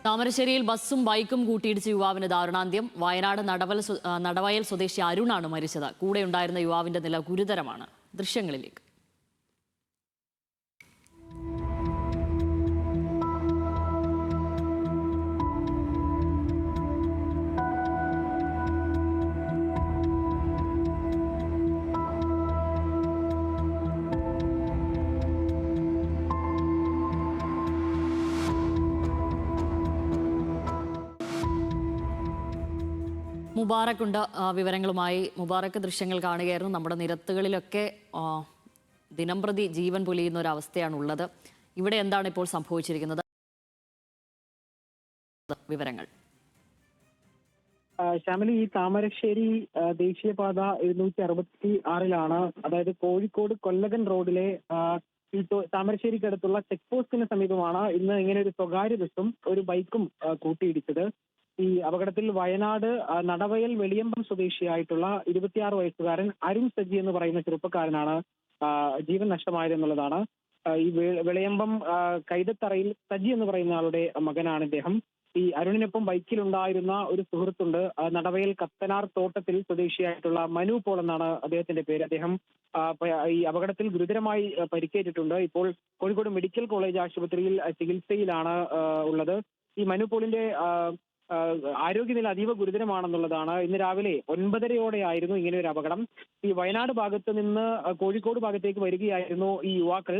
താമരശ്ശേരിയിൽ ബസ്സും ബൈക്കും കൂട്ടിയിടിച്ച യുവാവിന് ദാരുണാന്ത്യം. വയനാട് നടവയൽ സ്വദേശി അരുണാണ് മരിച്ചത്. കൂടെയുണ്ടായിരുന്ന യുവാവിന്റെ നില ഗുരുതരമാണ്. ദൃശ്യങ്ങളിലേക്ക്. മുബാറക് ഉണ്ട് വിവരങ്ങളുമായി. മുബാറക്, ദൃശ്യങ്ങൾ കാണുകയായിരുന്നു. നമ്മുടെ നിരത്തുകളിലൊക്കെ ദിനംപ്രതി ജീവൻ പൊലിയുന്ന ഒരു അവസ്ഥയാണുള്ളത്. ഇവിടെ എന്താണ് ഇപ്പോൾ സംഭവിച്ചിരിക്കുന്നത്? വിവരങ്ങൾ. ശ്യാമിലി, ഈ താമരശ്ശേരി ദേശീയപാത 266 അതായത് കോഴിക്കോട് കൊല്ലകൻ റോഡിലെ ഈ താമരശ്ശേരിക്കടുത്തുള്ള ചെക്ക് പോസ്റ്റിന് സമീപമാണ് ഇന്ന് ഇങ്ങനെ ഒരു സ്വകാര്യ ബസ്സും ഒരു ബൈക്കും കൂട്ടിയിടിച്ചത്. ഈ അപകടത്തിൽ വയനാട് നടവയൽ വെളിയമ്പം സ്വദേശിയായിട്ടുള്ള 26 വയസ്സുകാരൻ അരുൺ സജി എന്ന് പറയുന്ന ചെറുപ്പക്കാരനാണ് ജീവൻ നഷ്ടമായതെന്നുള്ളതാണ്. ഈ വെളിയമ്പം കൈതത്തറയിൽ സജി എന്ന് പറയുന്ന ആളുടെ മകനാണ് ഇദ്ദേഹം. ഈ അരുണിനൊപ്പം ബൈക്കിലുണ്ടായിരുന്ന ഒരു സുഹൃത്തുണ്ട്. നടവയൽ കത്തനാർ തോട്ടത്തിൽ സ്വദേശിയായിട്ടുള്ള മനു പോൾ എന്നാണ് അദ്ദേഹത്തിന്റെ പേര്. അദ്ദേഹം ഈ അപകടത്തിൽ ഗുരുതരമായി പരിക്കേറ്റിട്ടുണ്ട്. ഇപ്പോൾ കോഴിക്കോട് മെഡിക്കൽ കോളേജ് ആശുപത്രിയിൽ ചികിത്സയിലാണ് ഉള്ളത്. ഈ മനു പോളിന്റെ ആരോഗ്യനില അതീവ ഗുരുതരമാണെന്നുള്ളതാണ്. ഇന്ന് രാവിലെ 9:30 ഇങ്ങനെ ഒരു അപകടം. ഈ വയനാട് ഭാഗത്ത് നിന്ന് കോഴിക്കോട് ഭാഗത്തേക്ക് വരികയായിരുന്നു ഈ യുവാക്കൾ.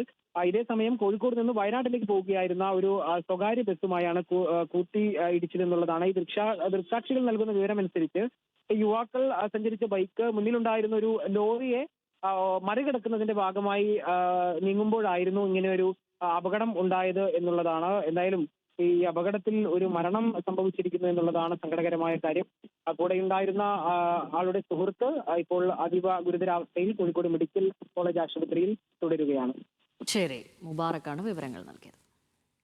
ഇതേ സമയം കോഴിക്കോട് നിന്ന് വയനാട്ടിലേക്ക് പോവുകയായിരുന്ന ഒരു സ്വകാര്യ ബസ്സുമായാണ് കൂട്ടി ഇടിച്ചതെന്നുള്ളതാണ്. ഈ ദൃക്സാക്ഷികൾ നൽകുന്ന വിവരമനുസരിച്ച് യുവാക്കൾ സഞ്ചരിച്ച ബൈക്ക് മുന്നിലുണ്ടായിരുന്ന ഒരു ലോറിയെ മറികടക്കുന്നതിന്റെ ഭാഗമായി നീങ്ങുമ്പോഴായിരുന്നു ഇങ്ങനെ ഒരു അപകടം ഉണ്ടായത് എന്നുള്ളതാണ്. എന്തായാലും ഈ അപകടത്തിൽ ഒരു മരണം സംഭവിച്ചിരിക്കുന്നു എന്നുള്ളതാണ് സങ്കടകരമായ കാര്യം. കൂടെ ഉണ്ടായിരുന്ന ആളുടെ സുഹൃത്ത് ഇപ്പോൾ അതീവ ഗുരുതരാവസ്ഥയിൽ കോഴിക്കോട് മെഡിക്കൽ കോളേജ് ആശുപത്രിയിൽ തുടരുകയാണ്. ശരി, മുബാറക്കാണ് വിവരങ്ങൾ നൽകിയത്.